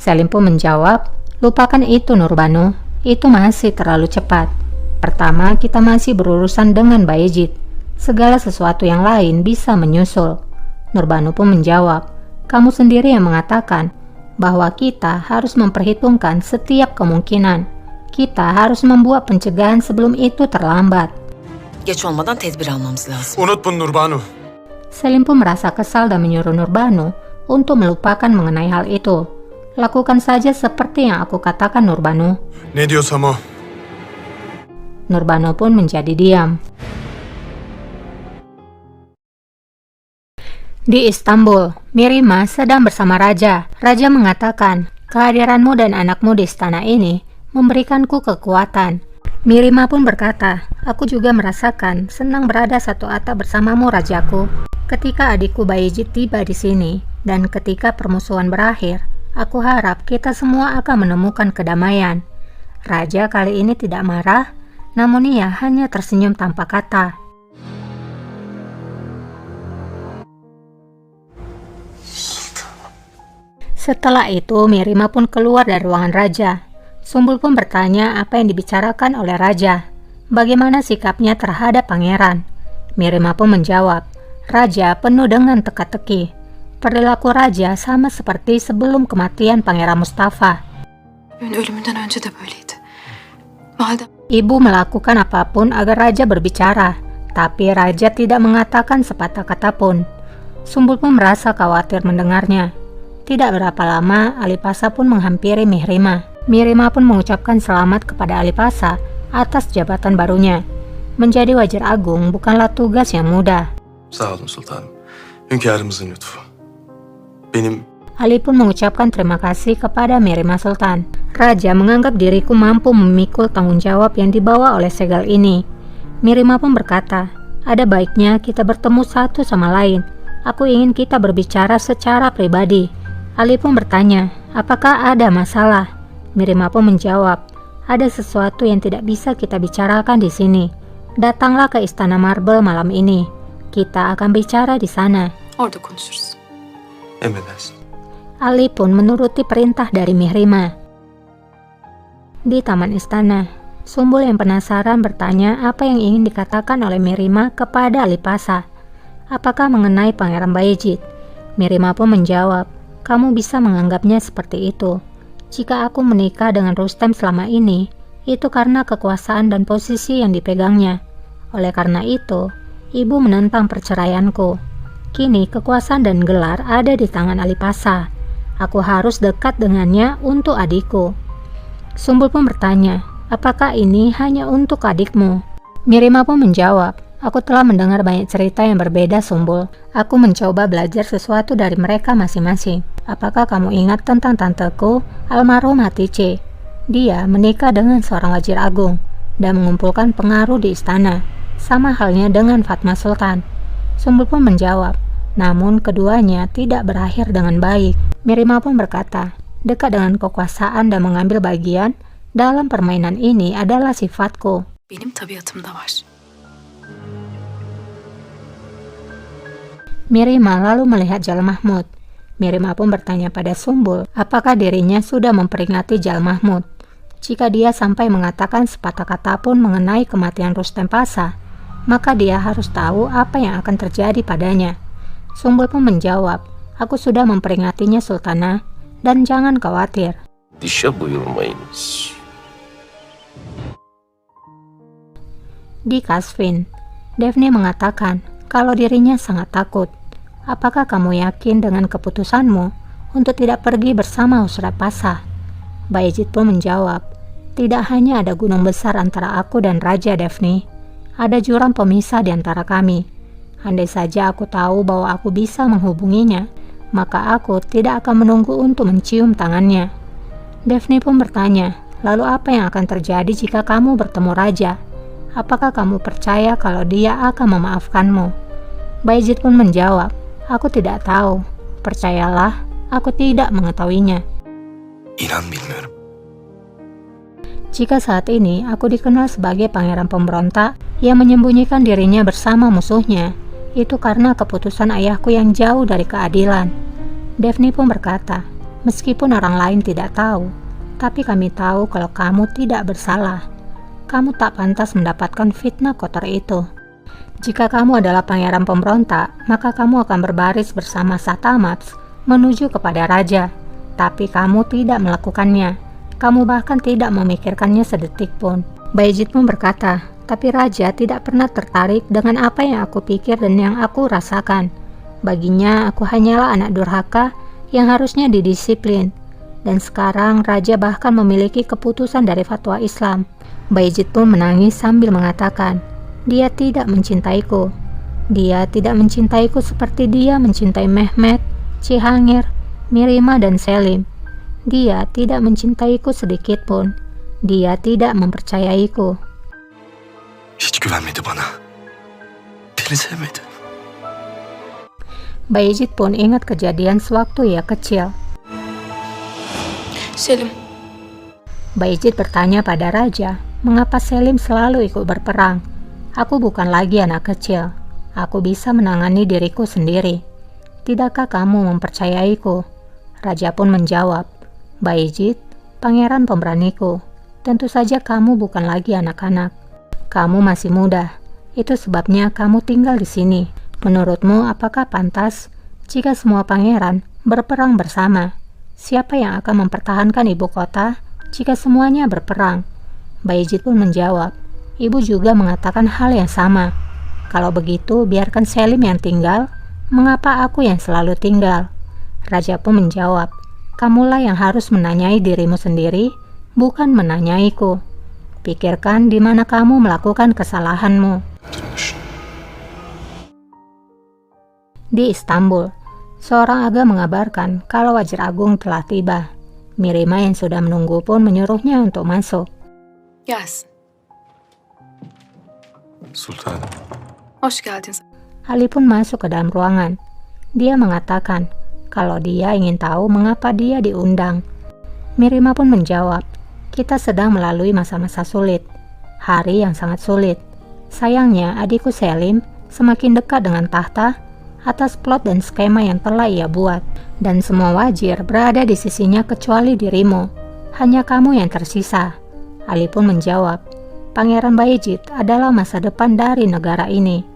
Selim pun menjawab, lupakan itu Nurbanu, itu masih terlalu cepat. Pertama, kita masih berurusan dengan Bayezid. Segala sesuatu yang lain bisa menyusul. Nurbanu pun menjawab, kamu sendiri yang mengatakan bahwa kita harus memperhitungkan setiap kemungkinan. Kita harus membuat pencegahan sebelum itu terlambat. Geç olmadan tedbir almamız lazım. Unut bunu Nurbanu. Selim pun merasa kesal dan menyuruh Nurbanu untuk melupakan mengenai hal itu. Lakukan saja seperti yang aku katakan Nurbanu. Ne diyorsam o. Nurbanu pun menjadi diam. Di Istanbul, Mirima sedang bersama Raja. Raja mengatakan, kehadiranmu dan anakmu di istana ini memberikanku kekuatan. Mirima pun berkata, aku juga merasakan senang berada satu atap bersamamu Rajaku. Ketika adikku Bayezid tiba di sini, dan ketika permusuhan berakhir, aku harap kita semua akan menemukan kedamaian. Raja kali ini tidak marah, namun ia hanya tersenyum tanpa kata. Setelah itu, Mirima pun keluar dari ruangan Raja. Sumbul pun bertanya apa yang dibicarakan oleh Raja. Bagaimana sikapnya terhadap pangeran? Mirima pun menjawab, Raja penuh dengan teka-teki. Perilaku Raja sama seperti sebelum kematian Pangeran Mustafa. Ibu melakukan apapun agar Raja berbicara, tapi Raja tidak mengatakan sepatah kata pun. Sumbul pun merasa khawatir mendengarnya. Tidak berapa lama, Alipasa pun menghampiri Mirima. Mirima pun mengucapkan selamat kepada Alipasa atas jabatan barunya. Menjadi Wazir Agung bukanlah tugas yang mudah. Sağ olun sultanım. Hünkârımızın lütfu. Benim... Ali pun mengucapkan terima kasih kepada Mirima Sultan. Raja menganggap diriku mampu memikul tanggung jawab yang dibawa oleh segel ini. Mirima pun berkata, ada baiknya kita bertemu satu sama lain. Aku ingin kita berbicara secara pribadi. Ali pun bertanya, apakah ada masalah? Mirima pun menjawab, ada sesuatu yang tidak bisa kita bicarakan di sini. Datanglah ke Istana Marble malam ini. Kita akan bicara di sana. Orada konuşuruz. Emredersin. Ali pun menuruti perintah dari Mirima. Di taman istana, Sumbul yang penasaran bertanya apa yang ingin dikatakan oleh Mirima kepada Alipasa. Apakah mengenai Pangeran Bayezid? Mirima pun menjawab, kamu bisa menganggapnya seperti itu. Jika aku menikah dengan Rustem selama ini, itu karena kekuasaan dan posisi yang dipegangnya. Oleh karena itu, ibu menentang perceraianku. Kini kekuasaan dan gelar ada di tangan Alipasa. Aku harus dekat dengannya untuk adikku. Sumbul pun bertanya, apakah ini hanya untuk adikmu? Mirima pun menjawab, aku telah mendengar banyak cerita yang berbeda Sumbul. Aku mencoba belajar sesuatu dari mereka masing-masing. Apakah kamu ingat tentang tanteku, almarhum Hatice? Dia menikah dengan seorang Wazir Agung dan mengumpulkan pengaruh di istana. Sama halnya dengan Fatma Sultan. Sumbul pun menjawab, namun keduanya tidak berakhir dengan baik. Mirima pun berkata, dekat dengan kekuasaan dan mengambil bagian dalam permainan ini adalah sifatku. Benim tabiatımda var. Mirima lalu melihat Jal Mahmud. Mirima pun bertanya pada Sumbul, apakah dirinya sudah memperingati Jal Mahmud. Jika dia sampai mengatakan sepatah kata pun mengenai kematian Rustem Pasha, maka dia harus tahu apa yang akan terjadi padanya. Sumbul pun menjawab, aku sudah memperingatinya Sultanah, dan jangan khawatir. Dişe buyurmayınız. Di Kasvin, Daphne mengatakan kalau dirinya sangat takut. Apakah kamu yakin dengan keputusanmu untuk tidak pergi bersama Husrat Pasha? Bayezid pun menjawab, tidak hanya ada gunung besar antara aku dan Raja Daphne, ada jurang pemisah di antara kami. Andai saja aku tahu bahwa aku bisa menghubunginya, maka aku tidak akan menunggu untuk mencium tangannya. Daphne pun bertanya, lalu apa yang akan terjadi jika kamu bertemu Raja? Apakah kamu percaya kalau dia akan memaafkanmu? Bayezid pun menjawab, aku tidak tahu. Percayalah, aku tidak mengetahuinya. İnan bilmiyorum. Jika saat ini aku dikenal sebagai pangeran pemberontak yang menyembunyikan dirinya bersama musuhnya, itu karena keputusan ayahku yang jauh dari keadilan. Daphne pun berkata, Meskipun orang lain tidak tahu, tapi kami tahu kalau kamu tidak bersalah. Kamu tak pantas mendapatkan fitnah kotor itu. Jika kamu adalah pangeran pemberontak, maka kamu akan berbaris bersama Satamats menuju kepada raja. Tapi kamu tidak melakukannya. Kamu bahkan tidak memikirkannya sedetik pun. Bayezid pun berkata, tapi raja tidak pernah tertarik dengan apa yang aku pikir dan yang aku rasakan. Baginya aku hanyalah anak durhaka yang harusnya didisiplin. Dan sekarang raja bahkan memiliki keputusan dari fatwa Islam. Bayezid pun menangis sambil mengatakan, dia tidak mencintaiku. Dia tidak mencintaiku seperti dia mencintai Mehmet, Cihangir, Mirima, dan Selim. Dia tidak mencintaiku sedikit pun. Dia tidak mempercayaiku. Hiç güvenmedi bana. Beni sevmedi. Bayezid pun ingat kejadian sewaktu ia kecil. Selim, Bayezid bertanya pada raja, mengapa Selim selalu ikut berperang? Aku bukan lagi anak kecil. Aku bisa menangani diriku sendiri. Tidakkah kamu mempercayaiku? Raja pun menjawab, Bayezid, pangeran pemberaniku. Tentu saja kamu bukan lagi anak-anak. Kamu masih muda. Itu sebabnya kamu tinggal di sini. Menurutmu apakah pantas jika semua pangeran berperang bersama? Siapa yang akan mempertahankan ibu kota jika semuanya berperang? Bayezid pun menjawab, ibu juga mengatakan hal yang sama. Kalau begitu, biarkan Selim yang tinggal. Mengapa aku yang selalu tinggal? Raja pun menjawab, kamulah yang harus menanyai dirimu sendiri, bukan menanyaiku. Pikirkan di mana kamu melakukan kesalahanmu. Di Istanbul, seorang aga mengabarkan kalau Wazir Agung telah tiba. Mirima yang sudah menunggu pun menyuruhnya untuk masuk. gelsin. Sultanım. Hoş geldin. Ali pun masuk ke dalam ruangan. Dia mengatakan kalau dia ingin tahu mengapa dia diundang. Mirima pun menjawab, kita sedang melalui masa-masa sulit, hari yang sangat sulit. Sayangnya adikku Selim semakin dekat dengan tahta atas plot dan skema yang telah ia buat. Dan semua wazir berada di sisinya kecuali dirimu. Hanya kamu yang tersisa. Ali pun menjawab, Pangeran Bayezid adalah masa depan dari negara ini.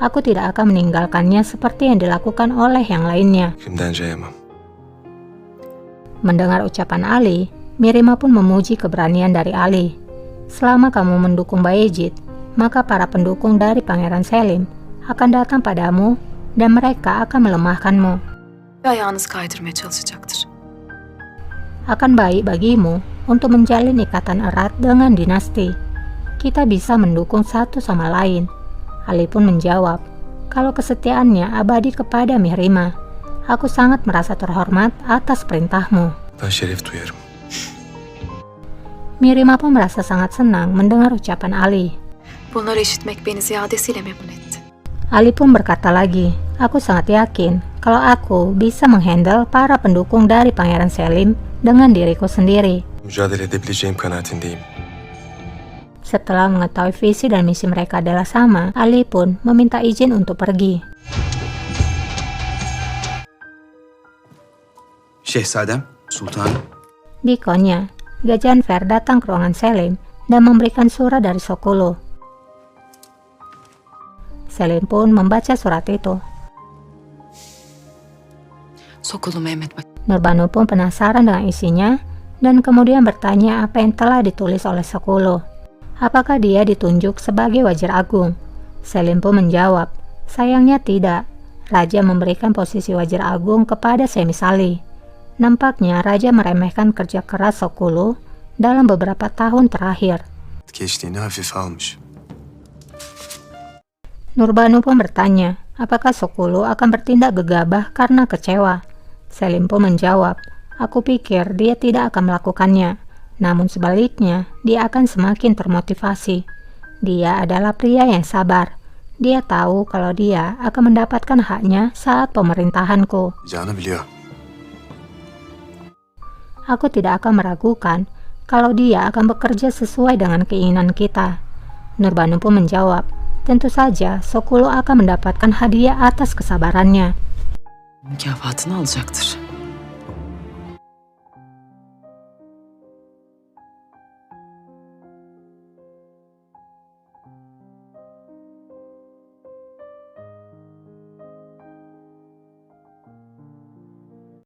Aku tidak akan meninggalkannya seperti yang dilakukan oleh yang lainnya. Kimden cayamam. Mendengar ucapan Ali, Mirima pun memuji keberanian dari Ali. Selama kamu mendukung Bayezid, maka para pendukung dari Pangeran Selim akan datang padamu dan mereka akan melemahkanmu. Ve ayağınızı kaydırmaya çalışacaktır. Akan baik bagimu untuk menjalin ikatan erat dengan dinasti. Kita bisa mendukung satu sama lain. Ali pun menjawab, kalau kesetiaannya abadi kepada Mirima, aku sangat merasa terhormat atas perintahmu. Ben şeref duyarım. Mirima pun merasa sangat senang mendengar ucapan Ali. Bunları işitmek beni ziyadesiyle memnun etti. Ali pun berkata lagi, aku sangat yakin kalau aku bisa menghandle para pendukung dari Pangeran Selim dengan diriku sendiri. Mücadele edebileceğim kanaatindeyim. Setelah mengetahui visi dan misi mereka adalah sama, Ali pun meminta izin untuk pergi. Şehzadem, sultanım. Di Konya, Gajanfer datang ke ruangan Selim dan memberikan surat dari Sokolo. Selim pun membaca surat itu. Sokulu Mehmet Bey. Nurbanu pun penasaran dengan isinya dan kemudian bertanya apa yang telah ditulis oleh Sokolo. Apakah dia ditunjuk sebagai Wazir Agung? Selim pun menjawab, sayangnya tidak. Raja memberikan posisi Wazir Agung kepada Semisali. Nampaknya Raja meremehkan kerja keras Sokolo dalam beberapa tahun terakhir. Geçtiğini hafife almış. Nurbanu pun bertanya, apakah Sokolo akan bertindak gegabah karena kecewa? Selim pun menjawab, aku pikir dia tidak akan melakukannya. Namun sebaliknya, dia akan semakin termotivasi. Dia adalah pria yang sabar. Dia tahu kalau dia akan mendapatkan haknya saat pemerintahanku. Canı biliyor. Aku tidak akan meragukan kalau dia akan bekerja sesuai dengan keinginan kita. Nurbanu pun menjawab, tentu saja Sokolo akan mendapatkan hadiah atas kesabarannya. Mükafatını alacaktır.